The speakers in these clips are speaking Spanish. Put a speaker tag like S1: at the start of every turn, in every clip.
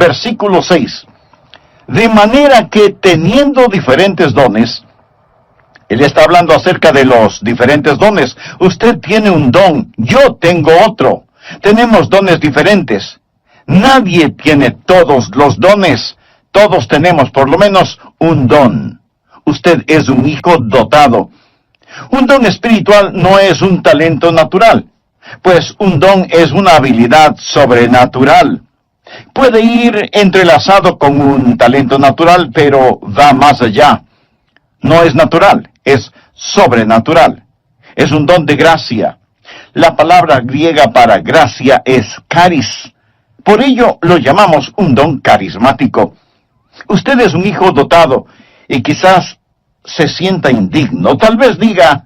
S1: versículo 6. De manera que teniendo diferentes dones, él está hablando acerca de los diferentes dones. Usted tiene un don, yo tengo otro. Tenemos dones diferentes. Nadie tiene todos los dones. Todos tenemos por lo menos un don. Usted es un hijo dotado. Un don espiritual no es un talento natural, pues un don es una habilidad sobrenatural. Puede ir entrelazado con un talento natural, pero va más allá. No es natural, es sobrenatural. Es un don de gracia. La palabra griega para gracia es charis. Por ello lo llamamos un don carismático. Usted es un hijo dotado y quizás se sienta indigno. Tal vez diga,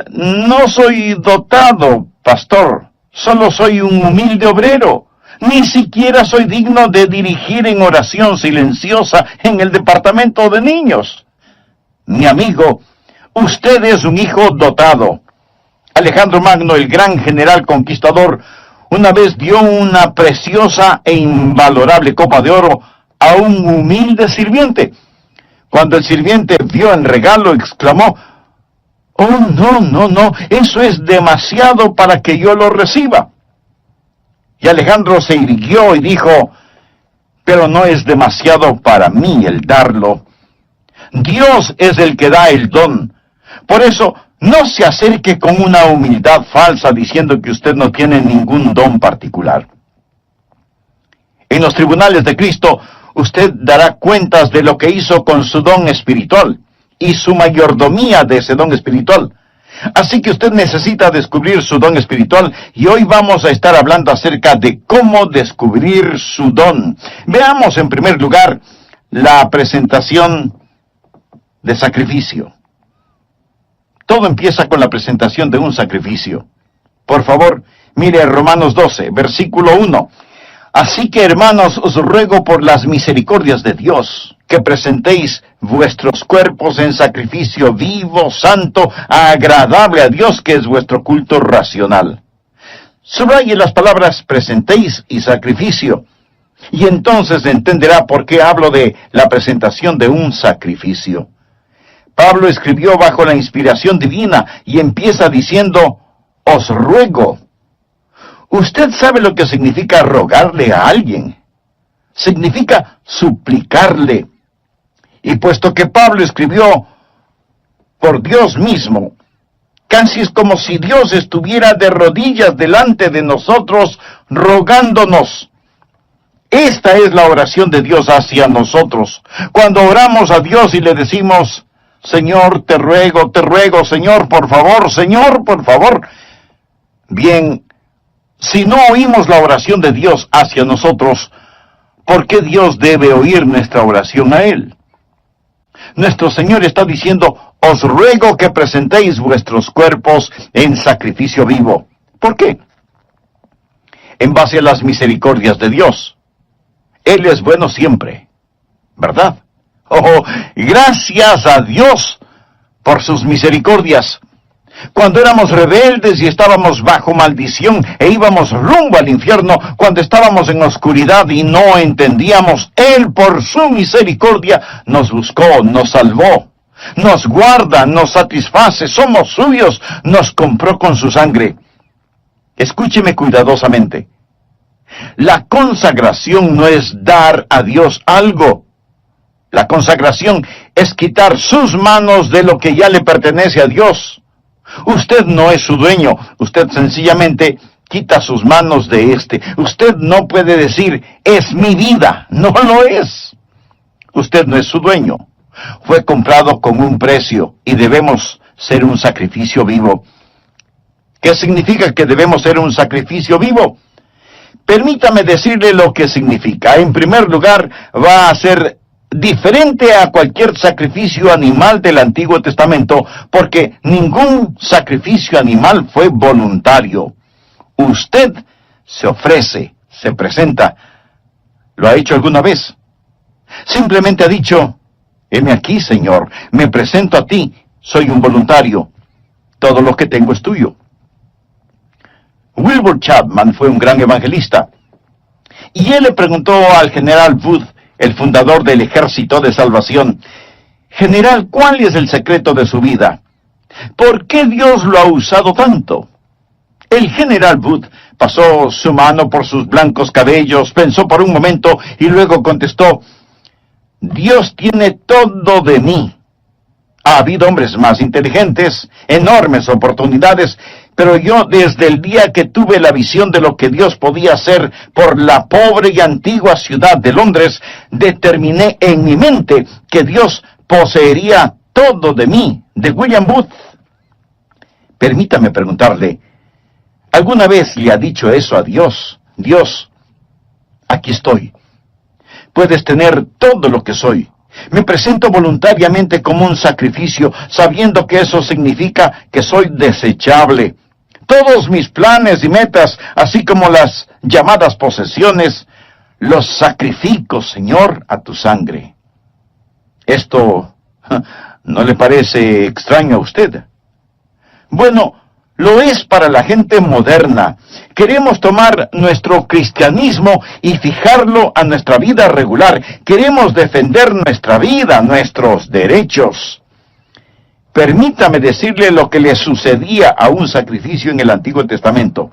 S1: no soy dotado, pastor, solo soy un humilde obrero. Ni siquiera soy digno de dirigir en oración silenciosa en el departamento de niños. Mi amigo, usted es un hijo dotado. Alejandro Magno, el gran general conquistador, una vez dio una preciosa e invalorable copa de oro a un humilde sirviente. Cuando el sirviente vio el regalo, exclamó, «Oh, no, eso es demasiado para que yo lo reciba». Y Alejandro se irguió y dijo, «Pero no es demasiado para mí el darlo. Dios es el que da el don. Por eso, no se acerque con una humildad falsa diciendo que usted no tiene ningún don particular. En los tribunales de Cristo, usted dará cuentas de lo que hizo con su don espiritual y su mayordomía de ese don espiritual. Así que usted necesita descubrir su don espiritual y hoy vamos a estar hablando acerca de cómo descubrir su don. Veamos en primer lugar la presentación de sacrificio. Todo empieza con la presentación de un sacrificio. Por favor, mire Romanos 12, versículo 1. Así que, hermanos, os ruego por las misericordias de Dios, que presentéis vuestros cuerpos en sacrificio vivo, santo, agradable a Dios, que es vuestro culto racional. Subraye las palabras presentéis y sacrificio, y entonces entenderá por qué hablo de la presentación de un sacrificio. Pablo escribió bajo la inspiración divina y empieza diciendo, os ruego. Usted sabe lo que significa rogarle a alguien. Significa suplicarle. Y puesto que Pablo escribió por Dios mismo, casi es como si Dios estuviera de rodillas delante de nosotros, rogándonos. Esta es la oración de Dios hacia nosotros. Cuando oramos a Dios y le decimos, Señor, te ruego, Señor, por favor. Bien, si no oímos la oración de Dios hacia nosotros, ¿por qué Dios debe oír nuestra oración a Él? Nuestro Señor está diciendo, os ruego que presentéis vuestros cuerpos en sacrificio vivo. ¿Por qué? En base a las misericordias de Dios. Él es bueno siempre, ¿verdad? Oh, gracias a Dios por sus misericordias. Cuando éramos rebeldes y estábamos bajo maldición e íbamos rumbo al infierno, cuando estábamos en oscuridad y no entendíamos, Él por su misericordia nos buscó, nos salvó, nos guarda, nos satisface, somos suyos, nos compró con su sangre. Escúcheme cuidadosamente. La consagración no es dar a Dios algo. La consagración es quitar sus manos de lo que ya le pertenece a Dios. Usted no es su dueño, usted sencillamente quita sus manos de éste. Usted no puede decir, es mi vida, no lo es. Usted no es su dueño. Fue comprado con un precio y debemos ser un sacrificio vivo. ¿Qué significa que debemos ser un sacrificio vivo? Permítame decirle lo que significa. En primer lugar, va a ser diferente a cualquier sacrificio animal del Antiguo Testamento, porque ningún sacrificio animal fue voluntario. Usted se ofrece, se presenta. ¿Lo ha hecho alguna vez? Simplemente ha dicho, heme aquí, Señor, me presento a ti, soy un voluntario. Todo lo que tengo es tuyo. Wilbur Chapman fue un gran evangelista. Y él le preguntó al general Wood, el fundador del Ejército de Salvación: General, ¿cuál es el secreto de su vida? ¿Por qué Dios lo ha usado tanto? El general Wood pasó su mano por sus blancos cabellos, pensó por un momento y luego contestó: Dios tiene todo de mí. Ha habido hombres más inteligentes, enormes oportunidades, pero yo desde el día que tuve la visión de lo que Dios podía hacer por la pobre y antigua ciudad de Londres, determiné en mi mente que Dios poseería todo de mí, de William Booth. Permítame preguntarle, ¿alguna vez le ha dicho eso a Dios? Dios, aquí estoy. Puedes tener todo lo que soy. Me presento voluntariamente como un sacrificio, sabiendo que eso significa que soy desechable. Todos mis planes y metas, así como las llamadas posesiones, los sacrifico, Señor, a tu sangre. ¿Esto no le parece extraño a usted? Bueno, lo es para la gente moderna. Queremos tomar nuestro cristianismo y fijarlo a nuestra vida regular. Queremos defender nuestra vida, nuestros derechos. Permítame decirle lo que le sucedía a un sacrificio en el Antiguo Testamento.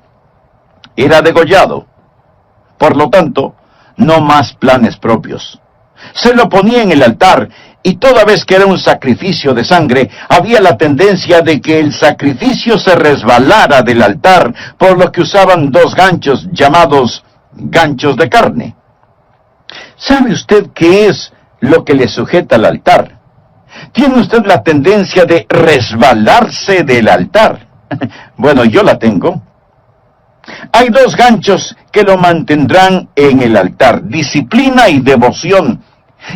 S1: Era degollado. Por lo tanto, no más planes propios. Se lo ponía en el altar, y toda vez que era un sacrificio de sangre, había la tendencia de que el sacrificio se resbalara del altar, por lo que usaban dos ganchos llamados ganchos de carne. ¿Sabe usted qué es lo que le sujeta al altar? ¿Tiene usted la tendencia de resbalarse del altar? Bueno, yo la tengo. Hay dos ganchos que lo mantendrán en el altar: disciplina y devoción.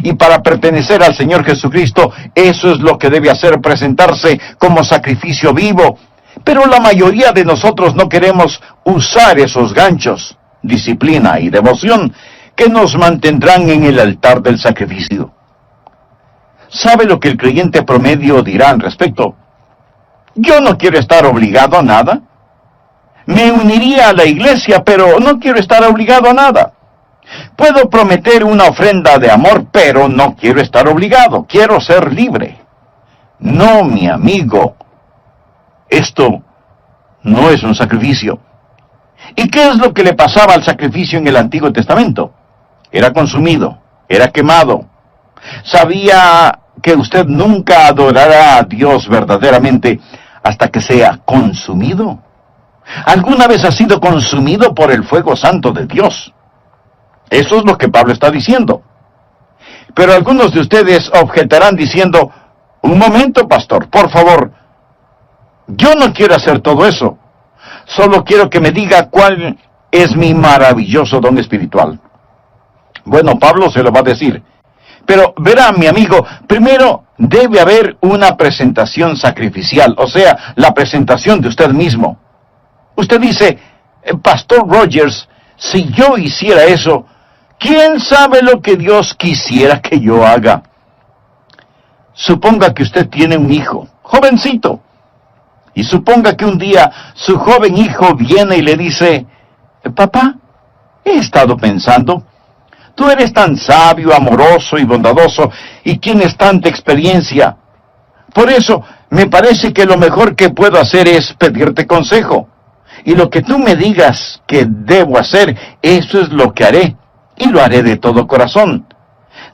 S1: Y para pertenecer al Señor Jesucristo, eso es lo que debe hacer, presentarse como sacrificio vivo. Pero la mayoría de nosotros no queremos usar esos ganchos, disciplina y devoción, que nos mantendrán en el altar del sacrificio. ¿Sabe lo que el creyente promedio dirá al respecto? Yo no quiero estar obligado a nada. Me uniría a la iglesia, pero no quiero estar obligado a nada. Puedo prometer una ofrenda de amor, pero no quiero estar obligado. Quiero ser libre. No, mi amigo. Esto no es un sacrificio. ¿Y qué es lo que le pasaba al sacrificio en el Antiguo Testamento? Era consumido, era quemado. ¿Sabía que usted nunca adorará a Dios verdaderamente hasta que sea consumido? ¿Alguna vez ha sido consumido por el fuego santo de Dios? Eso es lo que Pablo está diciendo. Pero algunos de ustedes objetarán diciendo: un momento, pastor, por favor, yo no quiero hacer todo eso. Solo quiero que me diga cuál es mi maravilloso don espiritual. Bueno, Pablo se lo va a decir. Pero verá, mi amigo, primero debe haber una presentación sacrificial, o sea, la presentación de usted mismo. Usted dice: Pastor Rogers, si yo hiciera eso, ¿quién sabe lo que Dios quisiera que yo haga? Suponga que usted tiene un hijo, jovencito, y suponga que un día su joven hijo viene y le dice: papá, he estado pensando, tú eres tan sabio, amoroso y bondadoso, y tienes tanta experiencia. Por eso, me parece que lo mejor que puedo hacer es pedirte consejo. Y lo que tú me digas que debo hacer, eso es lo que haré. Y lo haré de todo corazón.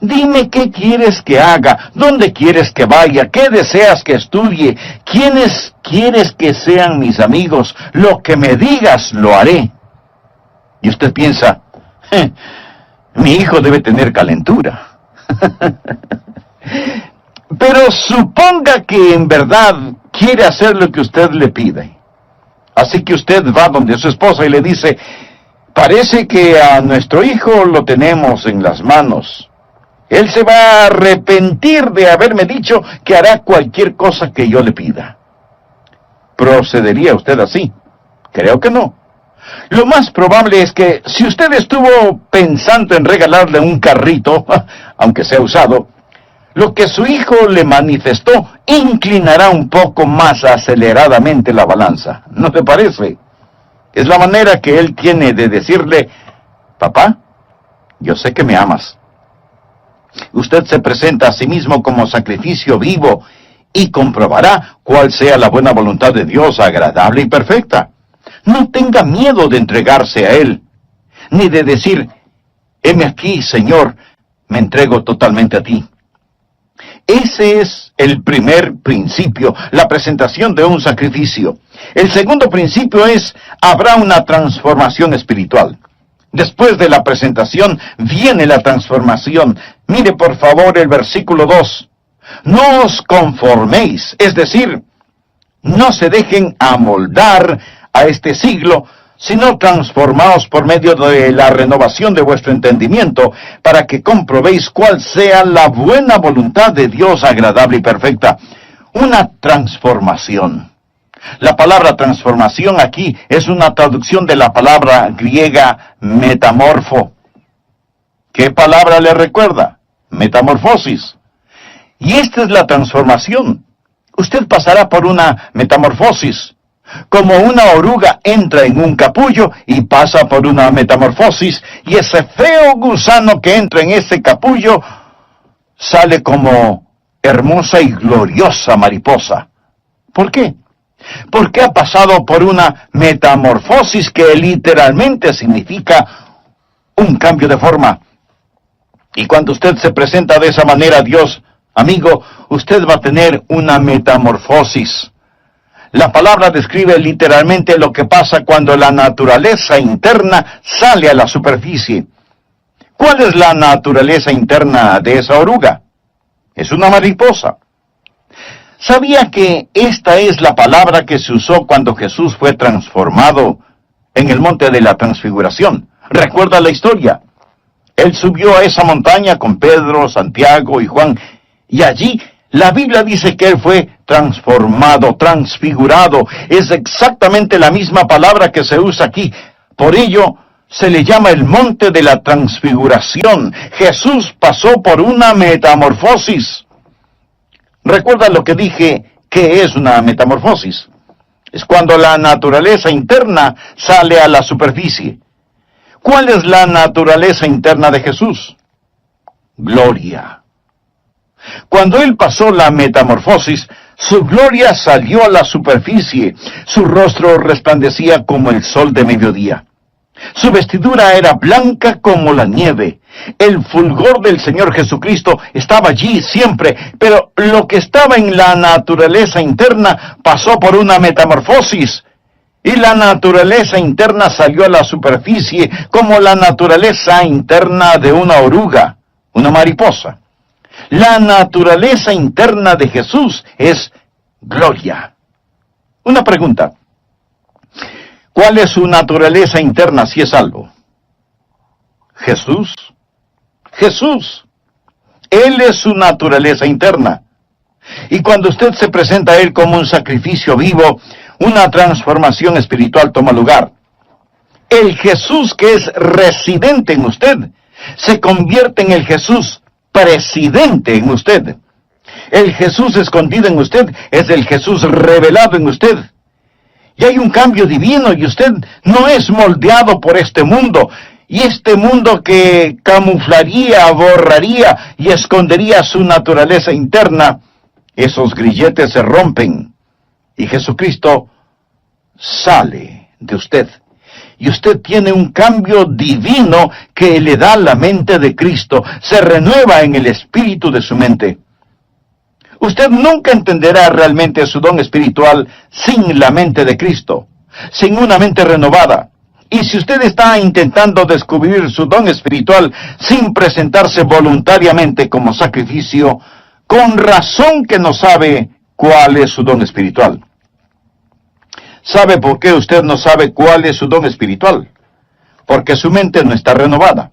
S1: Dime qué quieres que haga, dónde quieres que vaya, qué deseas que estudie, quiénes quieres que sean mis amigos. Lo que me digas, lo haré. Y usted piensa: mi hijo debe tener calentura. Pero suponga que en verdad quiere hacer lo que usted le pide. Así que usted va donde su esposa y le dice: parece que a nuestro hijo lo tenemos en las manos. Él se va a arrepentir de haberme dicho que hará cualquier cosa que yo le pida. ¿Procedería usted así? Creo que no. Lo más probable es que si usted estuvo pensando en regalarle un carrito, aunque sea usado, lo que su hijo le manifestó inclinará un poco más aceleradamente la balanza. ¿No te parece? Es la manera que él tiene de decirle: papá, yo sé que me amas. Usted se presenta a sí mismo como sacrificio vivo y comprobará cuál sea la buena voluntad de Dios, agradable y perfecta. No tenga miedo de entregarse a Él, ni de decir, heme aquí, Señor, me entrego totalmente a ti. Ese es el primer principio, la presentación de un sacrificio. El segundo principio es, habrá una transformación espiritual. Después de la presentación viene la transformación. Mire por favor el versículo 2. No os conforméis, es decir, no se dejen amoldar a este siglo, sino transformaos por medio de la renovación de vuestro entendimiento, para que comprobéis cuál sea la buena voluntad de Dios agradable y perfecta. Una transformación. La palabra transformación aquí es una traducción de la palabra griega metamorfo. ¿Qué palabra le recuerda? Metamorfosis. Y esta es la transformación. Usted pasará por una metamorfosis. Como una oruga entra en un capullo y pasa por una metamorfosis, y ese feo gusano que entra en ese capullo sale como hermosa y gloriosa mariposa. ¿Por qué? Porque ha pasado por una metamorfosis que literalmente significa un cambio de forma. Y cuando usted se presenta de esa manera a Dios, amigo, usted va a tener una metamorfosis. La palabra describe literalmente lo que pasa cuando la naturaleza interna sale a la superficie. ¿Cuál es la naturaleza interna de esa oruga? Es una mariposa. ¿Sabía que esta es la palabra que se usó cuando Jesús fue transformado en el monte de la transfiguración? ¿Recuerda la historia? Él subió a esa montaña con Pedro, Santiago y Juan, y allí la Biblia dice que él fue transformado, transfigurado. Es exactamente la misma palabra que se usa aquí. Por ello, se le llama el monte de la transfiguración. Jesús pasó por una metamorfosis. ¿Recuerda lo que dije que es una metamorfosis? Es cuando la naturaleza interna sale a la superficie. ¿Cuál es la naturaleza interna de Jesús? Gloria. Cuando Él pasó la metamorfosis, su gloria salió a la superficie. Su rostro resplandecía como el sol de mediodía. Su vestidura era blanca como la nieve. El fulgor del Señor Jesucristo estaba allí siempre, pero lo que estaba en la naturaleza interna pasó por una metamorfosis. Y la naturaleza interna salió a la superficie como la naturaleza interna de una oruga, una mariposa. La naturaleza interna de Jesús es gloria. Una pregunta. ¿Cuál es su naturaleza interna si es salvo? Jesús. Jesús. Él es su naturaleza interna. Y cuando usted se presenta a Él como un sacrificio vivo, una transformación espiritual toma lugar. El Jesús que es residente en usted se convierte en el Jesús presidente en usted. El Jesús escondido en usted es el Jesús revelado en usted. Y hay un cambio divino y usted no es moldeado por este mundo. Y este mundo que camuflaría, borraría y escondería su naturaleza interna, esos grilletes se rompen. Y Jesucristo sale de usted. Y usted tiene un cambio divino que le da la mente de Cristo. Se renueva en el espíritu de su mente. Usted nunca entenderá realmente su don espiritual sin la mente de Cristo, sin una mente renovada. Y si usted está intentando descubrir su don espiritual sin presentarse voluntariamente como sacrificio, con razón que no sabe cuál es su don espiritual. ¿Sabe por qué usted no sabe cuál es su don espiritual? Porque su mente no está renovada.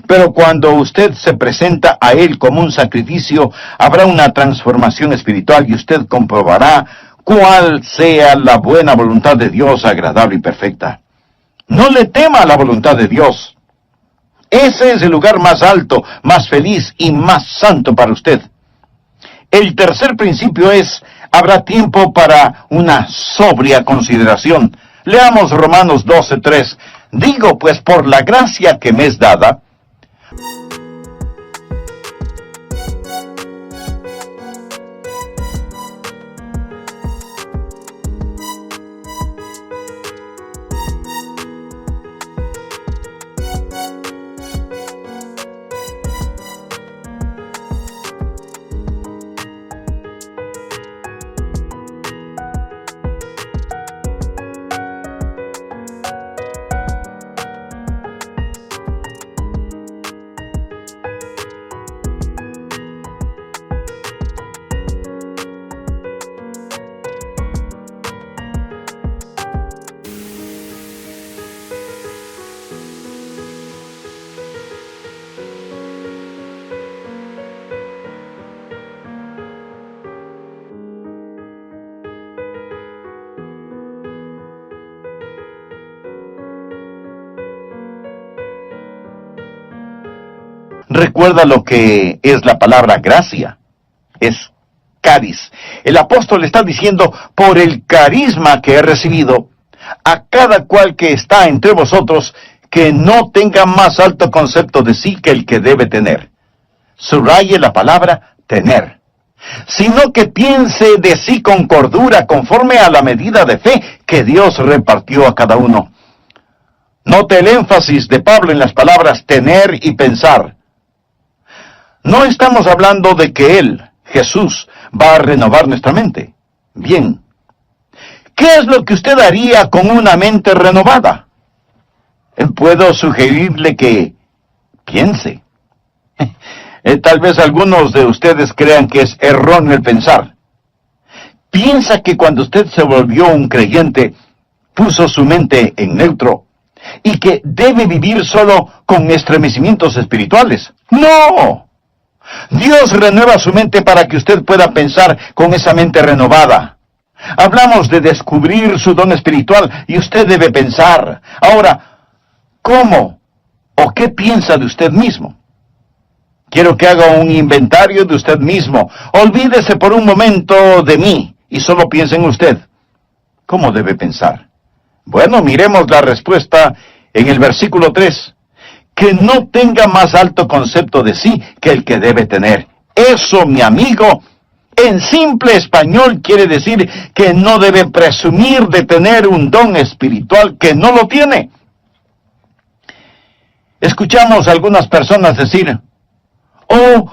S1: Pero cuando usted se presenta a Él como un sacrificio, habrá una transformación espiritual y usted comprobará cuál sea la buena voluntad de Dios, agradable y perfecta. No le tema a la voluntad de Dios. Ese es el lugar más alto, más feliz y más santo para usted. El tercer principio es, habrá tiempo para una sobria consideración. Leamos Romanos 12:3. Digo, pues, por la gracia que me es dada, Recuerda lo que es la palabra gracia. Es cariz. El apóstol está diciendo, por el carisma que he recibido, a cada cual que está entre vosotros, que no tenga más alto concepto de sí que el que debe tener. Subraye la palabra tener. Sino que piense de sí con cordura, conforme a la medida de fe que Dios repartió a cada uno. Note el énfasis de Pablo en las palabras tener y pensar. No estamos hablando de que Él, Jesús, va a renovar nuestra mente. Bien. ¿Qué es lo que usted haría con una mente renovada? Puedo sugerirle que piense. Tal vez algunos de ustedes crean que es erróneo el pensar. Piensa que cuando usted se volvió un creyente, puso su mente en neutro y que debe vivir solo con estremecimientos espirituales. ¡No! Dios renueva su mente para que usted pueda pensar con esa mente renovada. Hablamos de descubrir su don espiritual y usted debe pensar. Ahora, ¿cómo o qué piensa de usted mismo? Quiero que haga un inventario de usted mismo. Olvídese por un momento de mí y solo piense en usted. ¿Cómo debe pensar? Bueno, miremos la respuesta en el versículo 3. Que no tenga más alto concepto de sí que el que debe tener. Eso, mi amigo, en simple español quiere decir que no debe presumir de tener un don espiritual que no lo tiene. Escuchamos a algunas personas decir, oh,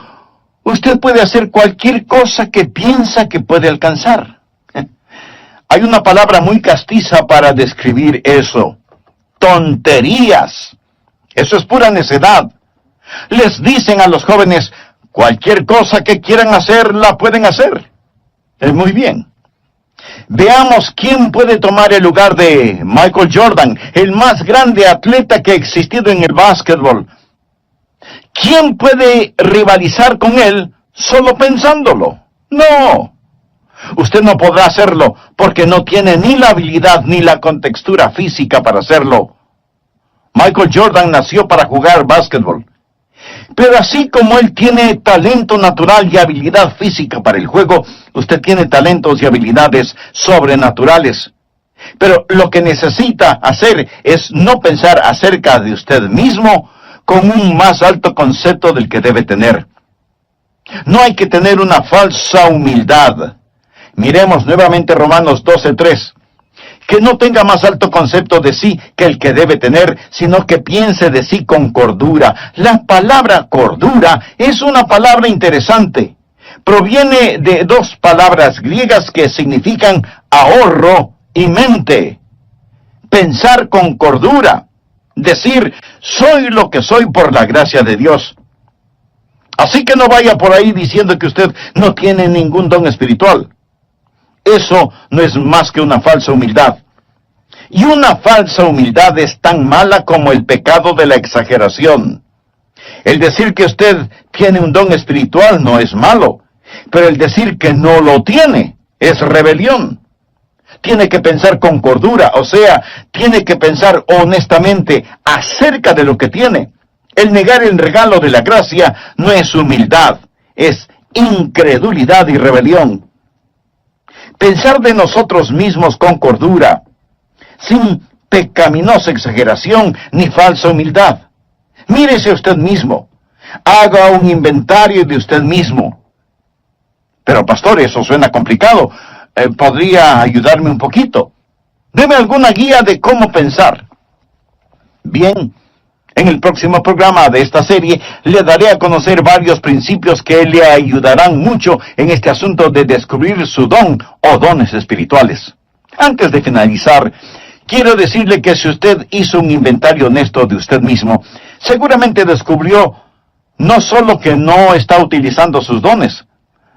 S1: usted puede hacer cualquier cosa que piensa que puede alcanzar. Hay una palabra muy castiza para describir eso. Tonterías. Eso es pura necedad. Les dicen a los jóvenes, cualquier cosa que quieran hacer, la pueden hacer. Muy bien. Veamos quién puede tomar el lugar de Michael Jordan, el más grande atleta que ha existido en el básquetbol. ¿Quién puede rivalizar con él solo pensándolo? No. Usted no podrá hacerlo porque no tiene ni la habilidad ni la contextura física para hacerlo. Michael Jordan nació para jugar básquetbol. Pero así como él tiene talento natural y habilidad física para el juego, usted tiene talentos y habilidades sobrenaturales. Pero lo que necesita hacer es no pensar acerca de usted mismo con un más alto concepto del que debe tener. No hay que tener una falsa humildad. Miremos nuevamente Romanos 12:3. Que no tenga más alto concepto de sí que el que debe tener, sino que piense de sí con cordura. La palabra cordura es una palabra interesante. Proviene de dos palabras griegas que significan ahorro y mente. Pensar con cordura. Decir, soy lo que soy por la gracia de Dios. Así que no vaya por ahí diciendo que usted no tiene ningún don espiritual. Eso no es más que una falsa humildad. Y una falsa humildad es tan mala como el pecado de la exageración. El decir que usted tiene un don espiritual no es malo, pero el decir que no lo tiene es rebelión. Tiene que pensar con cordura, o sea, tiene que pensar honestamente acerca de lo que tiene. El negar el regalo de la gracia no es humildad, es incredulidad y rebelión. Pensar de nosotros mismos con cordura, sin pecaminosa exageración ni falsa humildad. Mírese usted mismo. Haga un inventario de usted mismo. Pero pastor, eso suena complicado. ¿Podría ayudarme un poquito? Deme alguna guía de cómo pensar. Bien, en el próximo programa de esta serie le daré a conocer varios principios que le ayudarán mucho en este asunto de descubrir su don o dones espirituales. Antes de finalizar, quiero decirle que si usted hizo un inventario honesto de usted mismo, seguramente descubrió no solo que no está utilizando sus dones,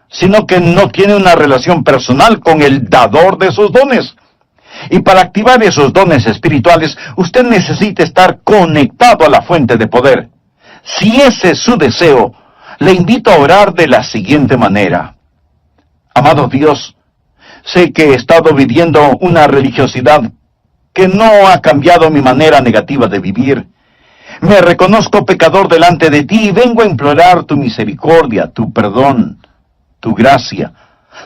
S1: sino que no tiene una relación personal con el dador de sus dones. Y para activar esos dones espirituales, usted necesita estar conectado a la fuente de poder. Si ese es su deseo, le invito a orar de la siguiente manera. Amado Dios, sé que he estado viviendo una religiosidad que no ha cambiado mi manera negativa de vivir. Me reconozco pecador delante de ti y vengo a implorar tu misericordia, tu perdón, tu gracia.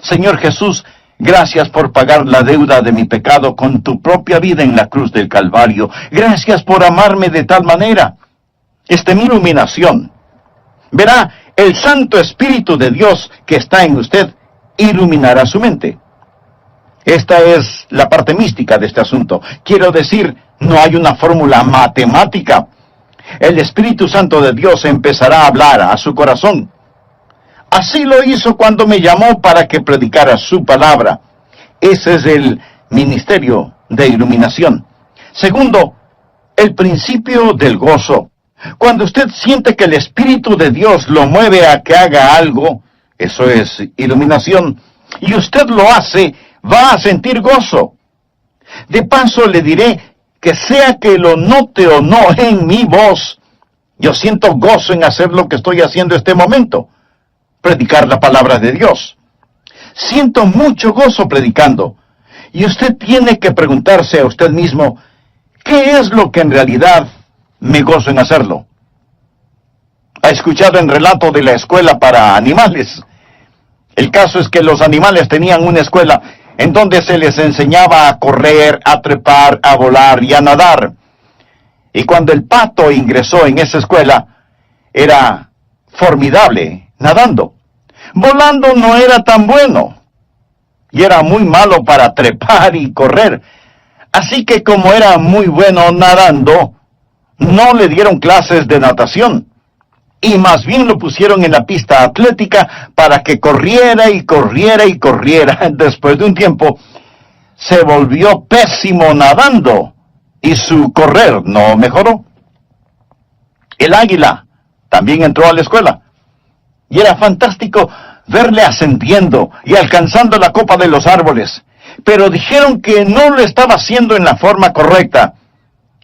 S1: Señor Jesús, gracias por pagar la deuda de mi pecado con tu propia vida en la cruz del Calvario. Gracias por amarme de tal manera. Esta es mi iluminación. Verá, el Santo Espíritu de Dios que está en usted iluminará su mente. Esta es la parte mística de este asunto. Quiero decir, no hay una fórmula matemática. El Espíritu Santo de Dios empezará a hablar a su corazón. Así lo hizo cuando me llamó para que predicara su palabra. Ese es el ministerio de iluminación. Segundo, el principio del gozo. Cuando usted siente que el Espíritu de Dios lo mueve a que haga algo, eso es iluminación, y usted lo hace, va a sentir gozo. De paso le diré que sea que lo note o no en mi voz, yo siento gozo en hacer lo que estoy haciendo este momento. Predicar la palabra de Dios. Siento mucho gozo predicando. Y usted tiene que preguntarse a usted mismo, ¿qué es lo que en realidad me gozo en hacerlo? ¿Ha escuchado el relato de la escuela para animales? El caso es que los animales tenían una escuela en donde se les enseñaba a correr, a trepar, a volar y a nadar. Y cuando el pato ingresó en esa escuela, era formidable nadando. Volando no era tan bueno, y era muy malo para trepar y correr. Así que como era muy bueno nadando, no le dieron clases de natación, y más bien lo pusieron en la pista atlética para que corriera y corriera y corriera. Después de un tiempo, se volvió pésimo nadando, y su correr no mejoró. El águila también entró a la escuela. Y era fantástico verle ascendiendo y alcanzando la copa de los árboles. Pero dijeron que no lo estaba haciendo en la forma correcta.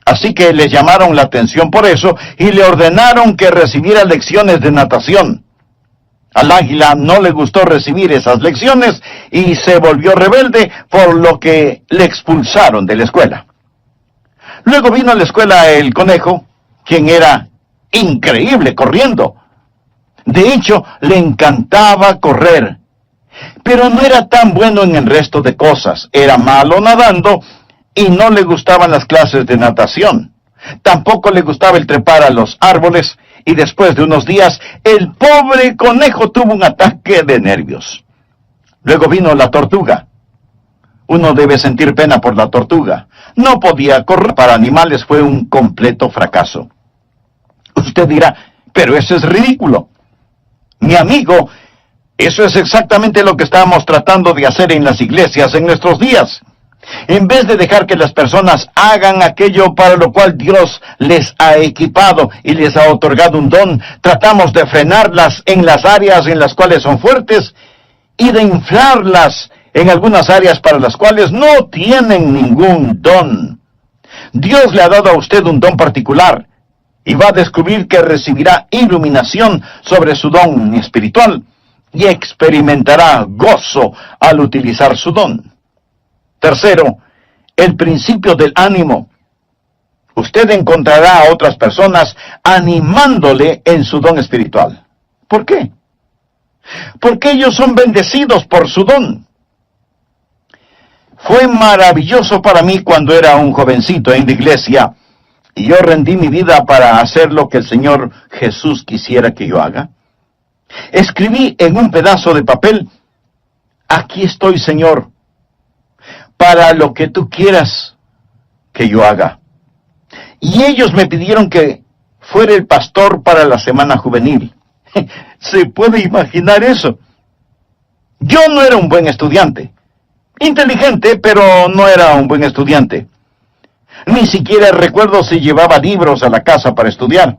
S1: Así que le llamaron la atención por eso y le ordenaron que recibiera lecciones de natación. Al águila no le gustó recibir esas lecciones y se volvió rebelde, por lo que le expulsaron de la escuela. Luego vino a la escuela el conejo, quien era increíble corriendo. De hecho, le encantaba correr, pero no era tan bueno en el resto de cosas. Era malo nadando y no le gustaban las clases de natación. Tampoco le gustaba el trepar a los árboles, y después de unos días, el pobre conejo tuvo un ataque de nervios. Luego vino la tortuga. Uno debe sentir pena por la tortuga. No podía correr. Para animales fue un completo fracaso. Usted dirá, pero eso es ridículo. Mi amigo, eso es exactamente lo que estamos tratando de hacer en las iglesias en nuestros días. En vez de dejar que las personas hagan aquello para lo cual Dios les ha equipado y les ha otorgado un don, tratamos de frenarlas en las áreas en las cuales son fuertes y de inflarlas en algunas áreas para las cuales no tienen ningún don. Dios le ha dado a usted un don particular y va a descubrir que recibirá iluminación sobre su don espiritual y experimentará gozo al utilizar su don. Tercero, el principio del ánimo. Usted encontrará a otras personas animándole en su don espiritual. ¿Por qué? Porque ellos son bendecidos por su don. Fue maravilloso para mí cuando era un jovencito en la iglesia y yo rendí mi vida para hacer lo que el Señor Jesús quisiera que yo haga. Escribí en un pedazo de papel: aquí estoy, Señor, para lo que tú quieras que yo haga. Y ellos me pidieron que fuera el pastor para la semana juvenil. ¿Se puede imaginar eso? Yo no era un buen estudiante. Inteligente, pero no era un buen estudiante. Ni siquiera recuerdo si llevaba libros a la casa para estudiar.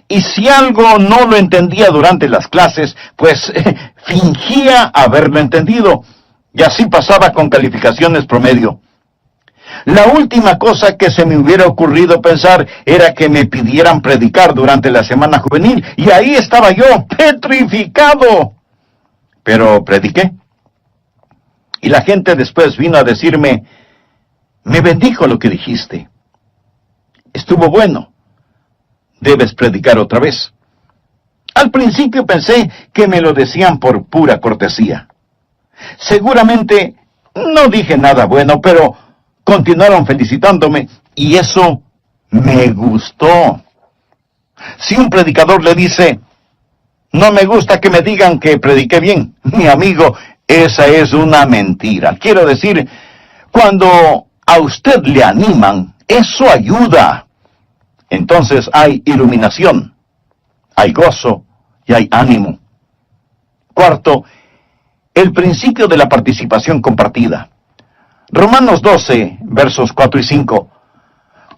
S1: Y si algo no lo entendía durante las clases, pues fingía haberlo entendido. Y así pasaba con calificaciones promedio. La última cosa que se me hubiera ocurrido pensar era que me pidieran predicar durante la semana juvenil. Y ahí estaba yo, petrificado. Pero prediqué. Y la gente después vino a decirme: me bendijo lo que dijiste. Estuvo bueno. Debes predicar otra vez. Al principio pensé que me lo decían por pura cortesía. Seguramente no dije nada bueno, pero continuaron felicitándome y eso me gustó. Si un predicador le dice: no me gusta que me digan que prediqué bien, mi amigo, esa es una mentira. Quiero decir, cuando a usted le animan, eso ayuda. Entonces hay iluminación, hay gozo y hay ánimo. Cuarto, el principio de la participación compartida. Romanos 12, versos 4 y 5.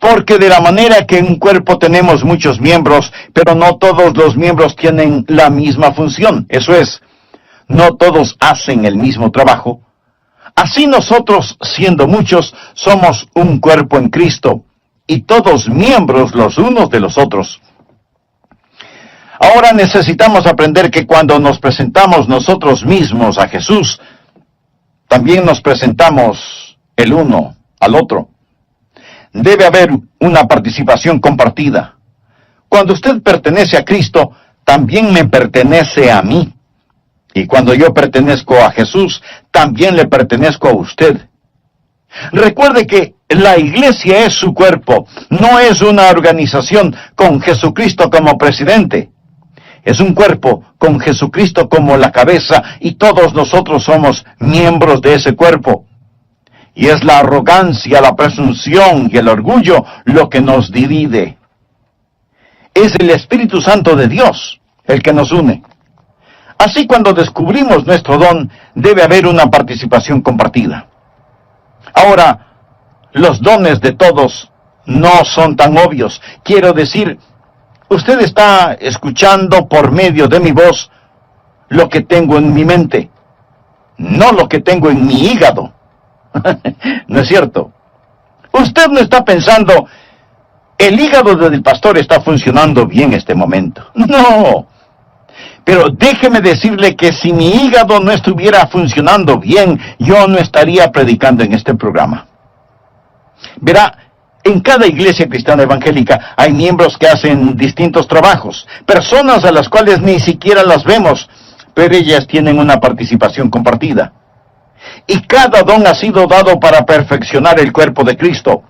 S1: Porque de la manera que en un cuerpo tenemos muchos miembros, pero no todos los miembros tienen la misma función. Eso es, no todos hacen el mismo trabajo. Así nosotros, siendo muchos, somos un cuerpo en Cristo, y todos miembros los unos de los otros. Ahora necesitamos aprender que cuando nos presentamos nosotros mismos a Jesús, también nos presentamos el uno al otro. Debe haber una participación compartida. Cuando usted pertenece a Cristo, también me pertenece a mí. Y cuando yo pertenezco a Jesús, también le pertenezco a usted. Recuerde que la iglesia es su cuerpo, no es una organización con Jesucristo como presidente. Es un cuerpo con Jesucristo como la cabeza y todos nosotros somos miembros de ese cuerpo. Y es la arrogancia, la presunción y el orgullo lo que nos divide. Es el Espíritu Santo de Dios el que nos une. Así, cuando descubrimos nuestro don, debe haber una participación compartida. Ahora, los dones de todos no son tan obvios. Quiero decir, usted está escuchando por medio de mi voz lo que tengo en mi mente, no lo que tengo en mi hígado. ¿No es cierto? Usted no está pensando: el hígado del pastor está funcionando bien este momento. No. Pero déjeme decirle que si mi hígado no estuviera funcionando bien, yo no estaría predicando en este programa. Verá, en cada iglesia cristiana evangélica hay miembros que hacen distintos trabajos, personas a las cuales ni siquiera las vemos, pero ellas tienen una participación compartida. Y cada don ha sido dado para perfeccionar el cuerpo de Cristo.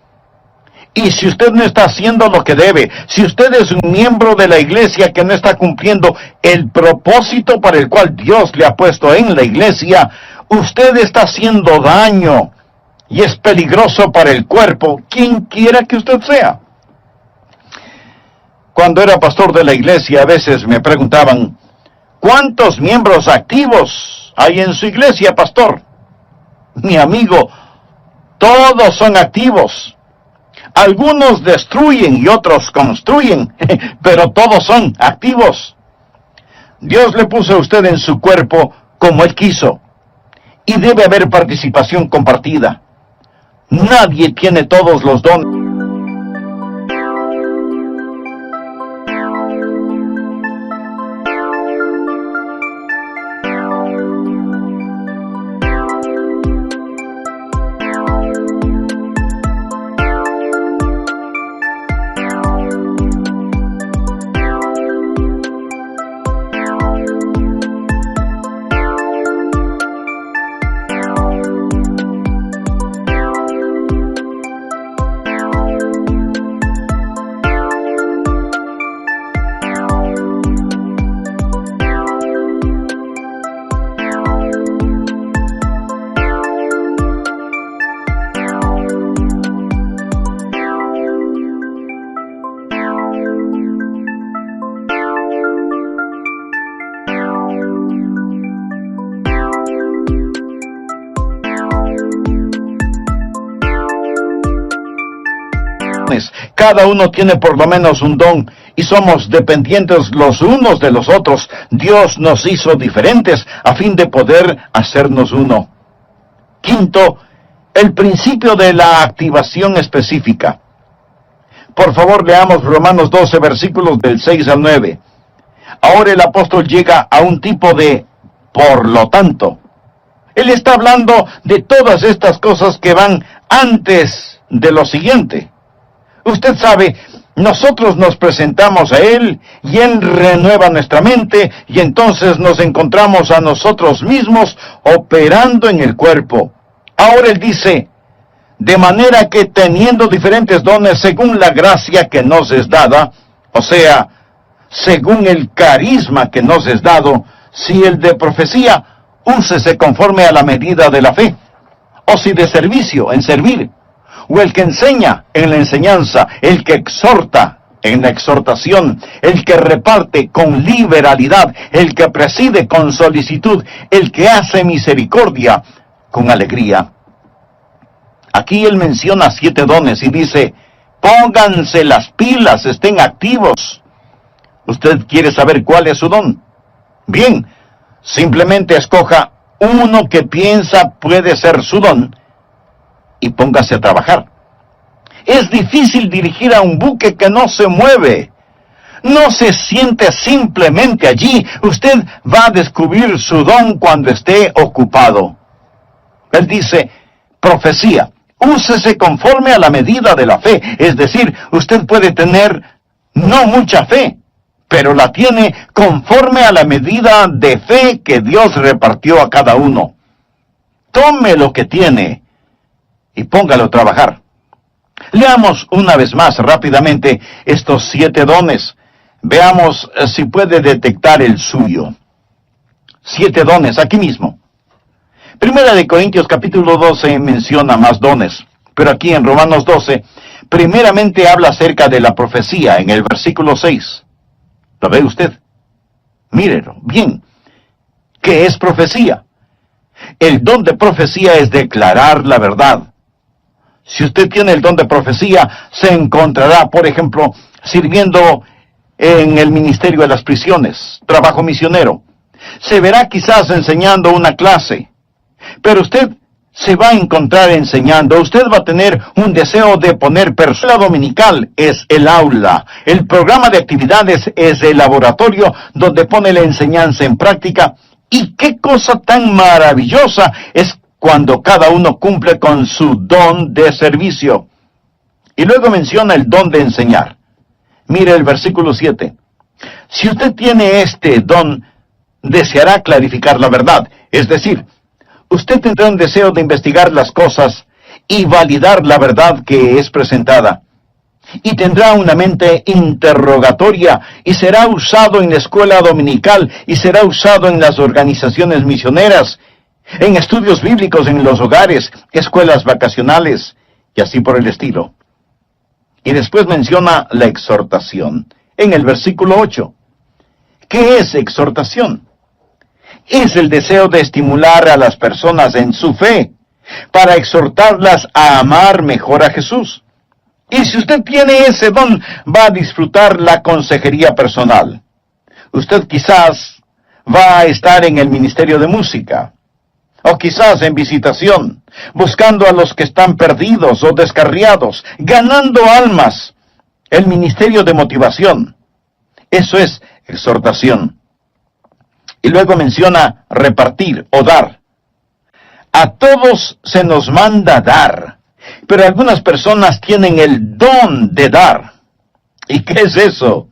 S1: Y si usted no está haciendo lo que debe, si usted es un miembro de la iglesia que no está cumpliendo el propósito para el cual Dios le ha puesto en la iglesia, usted está haciendo daño y es peligroso para el cuerpo, quien quiera que usted sea. Cuando era pastor de la iglesia, a veces me preguntaban: ¿cuántos miembros activos hay en su iglesia, pastor? Mi amigo, todos son activos. Algunos destruyen y otros construyen, pero todos son activos. Dios le puso a usted en su cuerpo como Él quiso, y debe haber participación compartida. Nadie tiene todos los dones. dones. Cada uno tiene por lo menos un don y somos dependientes los unos de los otros. Dios nos hizo diferentes a fin de poder hacernos uno. Quinto, el principio de la activación específica. Por favor, leamos Romanos 12, versículos del 6 al 9. Ahora el apóstol llega a un tipo de por lo tanto. Él está hablando de todas estas cosas que van antes de lo siguiente. Usted sabe, nosotros nos presentamos a Él y Él renueva nuestra mente y entonces nos encontramos a nosotros mismos operando en el cuerpo. Ahora Él dice, de manera que teniendo diferentes dones según la gracia que nos es dada, o sea, según el carisma que nos es dado, si el de profecía, úsese conforme a la medida de la fe, o si de servicio, en servir, o el que enseña, en la enseñanza, el que exhorta, en la exhortación, el que reparte con liberalidad, el que preside con solicitud, el que hace misericordia con alegría. Aquí él menciona 7 dones y dice, pónganse las pilas, estén activos. ¿Usted quiere saber cuál es su don? Bien, simplemente escoja uno que piensa puede ser su don y póngase a trabajar. Es difícil dirigir a un buque que no se mueve. No se siente simplemente allí. Usted va a descubrir su don cuando esté ocupado. Él dice, profecía, úsese conforme a la medida de la fe. Es decir, usted puede tener no mucha fe, pero la tiene conforme a la medida de fe que Dios repartió a cada uno. Tome lo que tiene y póngalo a trabajar. Leamos una vez más rápidamente estos 7 dones. Veamos si puede detectar el suyo. 7 dones, aquí mismo. Primera de Corintios capítulo 12 menciona más dones, pero aquí en Romanos 12, primeramente habla acerca de la profecía en el versículo 6. ¿Lo ve usted? Mírelo, bien. ¿Qué es profecía? El don de profecía es declarar la verdad. Si usted tiene el don de profecía, se encontrará, por ejemplo, sirviendo en el ministerio de las prisiones, trabajo misionero. Se verá quizás enseñando una clase, pero usted se va a encontrar enseñando. Usted va a tener un deseo de poner persona dominical, es el aula. El programa de actividades es el laboratorio donde pone la enseñanza en práctica. Y qué cosa tan maravillosa es cuando cada uno cumple con su don de servicio. Y luego menciona el don de enseñar. Mire el versículo 7. Si usted tiene este don, deseará clarificar la verdad. Es decir, usted tendrá un deseo de investigar las cosas y validar la verdad que es presentada. Y tendrá una mente interrogatoria y será usado en la escuela dominical y será usado en las organizaciones misioneras, en estudios bíblicos en los hogares, escuelas vacacionales y así por el estilo. Y después menciona la exhortación en el versículo 8. ¿Qué es exhortación? Es el deseo de estimular a las personas en su fe, para exhortarlas a amar mejor a Jesús. Y si usted tiene ese don, va a disfrutar la consejería personal. Usted quizás va a estar en el ministerio de música, o quizás en visitación, buscando a los que están perdidos o descarriados, ganando almas. El ministerio de motivación. Eso es exhortación. Y luego menciona repartir o dar. A todos se nos manda dar, pero algunas personas tienen el don de dar. ¿Y qué es eso?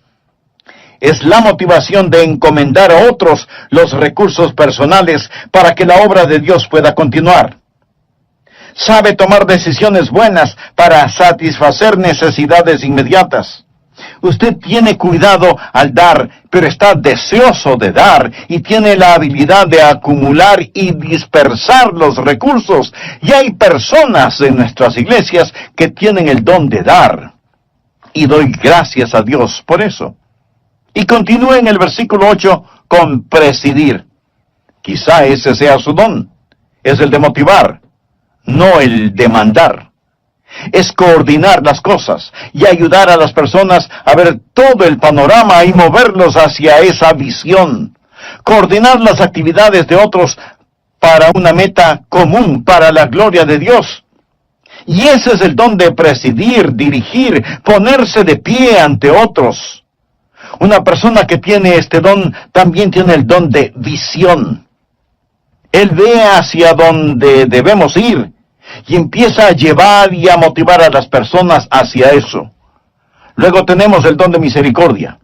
S1: Es la motivación de encomendar a otros los recursos personales para que la obra de Dios pueda continuar. Sabe tomar decisiones buenas para satisfacer necesidades inmediatas. Usted tiene cuidado al dar, pero está deseoso de dar y tiene la habilidad de acumular y dispersar los recursos. Y hay personas en nuestras iglesias que tienen el don de dar. Y doy gracias a Dios por eso. Y continúa en el versículo 8 con presidir. Quizá ese sea su don. Es el de motivar, no el de mandar. Es coordinar las cosas y ayudar a las personas a ver todo el panorama y moverlos hacia esa visión. Coordinar las actividades de otros para una meta común, para la gloria de Dios. Y ese es el don de presidir, dirigir, ponerse de pie ante otros. Una persona que tiene este don también tiene el don de visión. Él ve hacia donde debemos ir y empieza a llevar y a motivar a las personas hacia eso. Luego tenemos el don de misericordia.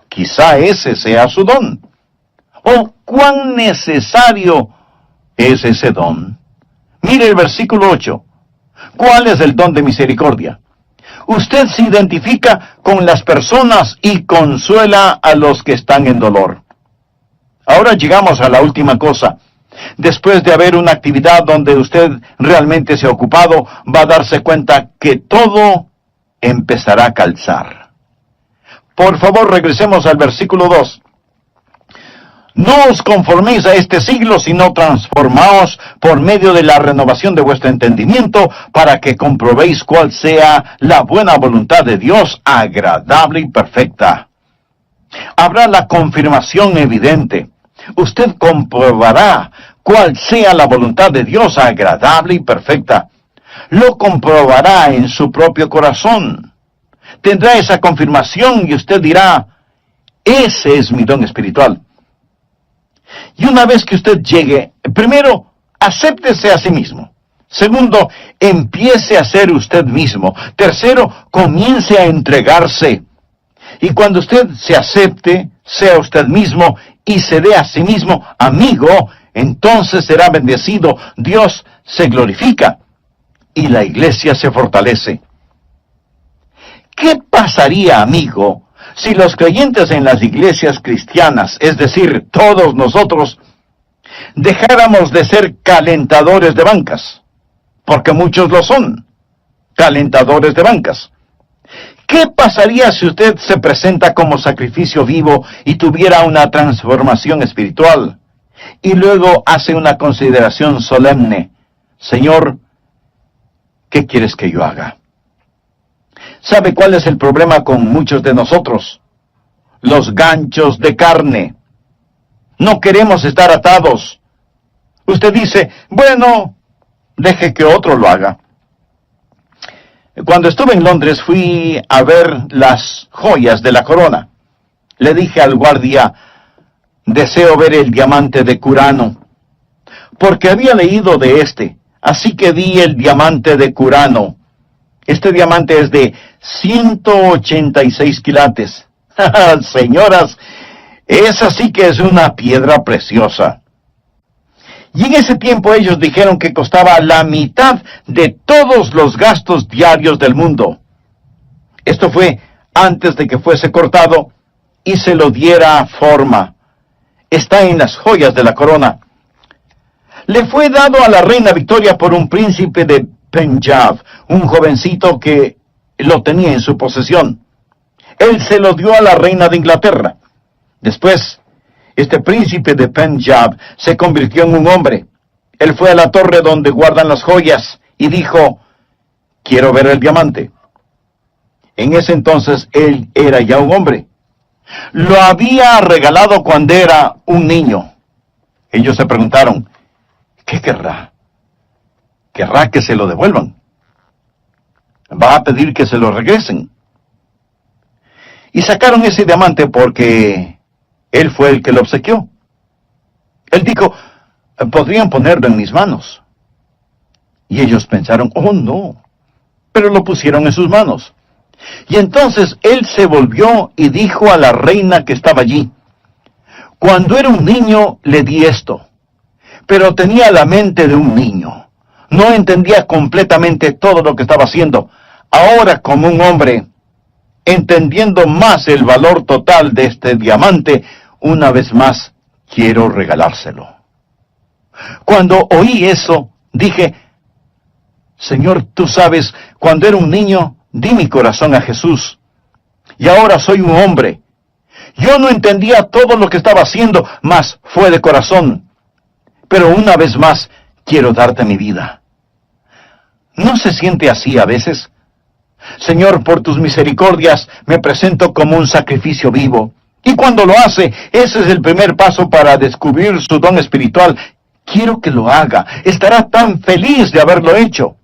S1: Quizá ese sea su don. Oh, cuán necesario es ese don. Mire el versículo 8. ¿Cuál es el don de misericordia? Usted se identifica con las personas y consuela a los que están en dolor. Ahora llegamos a la última cosa. Después de haber una actividad donde usted realmente se ha ocupado, va a darse cuenta que todo empezará a calzar. Por favor, regresemos al versículo 2. No os conforméis a este siglo, sino transformaos por medio de la renovación de vuestro entendimiento, para que comprobéis cuál sea la buena voluntad de Dios, agradable y perfecta. Habrá la confirmación evidente. Usted comprobará cuál sea la voluntad de Dios, agradable y perfecta. Lo comprobará en su propio corazón. Tendrá esa confirmación y usted dirá, ese es mi don espiritual. Y una vez que usted llegue, primero, acéptese a sí mismo. Segundo, empiece a ser usted mismo. Tercero, comience a entregarse. Y cuando usted se acepte, sea usted mismo y se dé a sí mismo amigo, entonces será bendecido, Dios se glorifica y la iglesia se fortalece. ¿Qué pasaría, amigo, si los creyentes en las iglesias cristianas, es decir, todos nosotros, dejáramos de ser calentadores de bancas? Porque muchos lo son, calentadores de bancas. ¿Qué pasaría si usted se presenta como sacrificio vivo y tuviera una transformación espiritual? Y luego hace una consideración solemne. Señor, ¿qué quieres que yo haga? ¿Sabe cuál es el problema con muchos de nosotros? Los ganchos de carne. No queremos estar atados. Usted dice, bueno, deje que otro lo haga. Cuando estuve en Londres fui a ver las joyas de la corona. Le dije al guardia, deseo ver el diamante de Curano, porque había leído de este, así que vi el diamante de Curano. Este diamante es de 186 quilates. Señoras, esa sí que es una piedra preciosa. Y en ese tiempo ellos dijeron que costaba la mitad de todos los gastos diarios del mundo. Esto fue antes de que fuese cortado y se lo diera forma. Está en las joyas de la corona. Le fue dado a la reina Victoria por un príncipe de Punjab, un jovencito que lo tenía en su posesión. Él se lo dio a la reina de Inglaterra. Después, este príncipe de Punjab se convirtió en un hombre. Él fue a la torre donde guardan las joyas y dijo, quiero ver el diamante. En ese entonces él era ya un hombre. Lo había regalado cuando era un niño. Ellos se preguntaron, ¿qué querrá? ¿Querrá que se lo devuelvan? ¿Va a pedir que se lo regresen? Y sacaron ese diamante porque él fue el que lo obsequió. Él dijo, podrían ponerlo en mis manos. Y ellos pensaron, oh no, pero lo pusieron en sus manos. Y entonces él se volvió y dijo a la reina que estaba allí, cuando era un niño le di esto, pero tenía la mente de un niño. No entendía completamente todo lo que estaba haciendo. Ahora, como un hombre, entendiendo más el valor total de este diamante, una vez más quiero regalárselo. Cuando oí eso, dije, Señor, tú sabes, cuando era un niño, di mi corazón a Jesús. Y ahora soy un hombre. Yo no entendía todo lo que estaba haciendo, mas fue de corazón. Pero una vez más, quiero darte mi vida. ¿No se siente así a veces? Señor, por tus misericordias me presento como un sacrificio vivo. Y cuando lo hace, ese es el primer paso para descubrir su don espiritual. Quiero que lo haga. Estará tan feliz de haberlo hecho.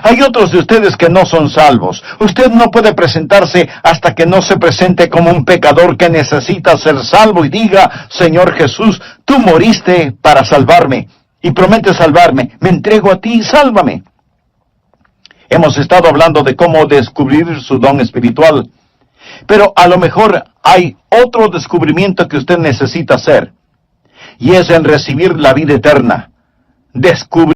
S1: Hay otros de ustedes que no son salvos. Usted no puede presentarse hasta que no se presente como un pecador que necesita ser salvo y diga, Señor Jesús, tú moriste para salvarme y prometes salvarme. Me entrego a ti y sálvame. Hemos estado hablando de cómo descubrir su don espiritual, pero a lo mejor hay otro descubrimiento que usted necesita hacer, y es el recibir la vida eterna. Descubrir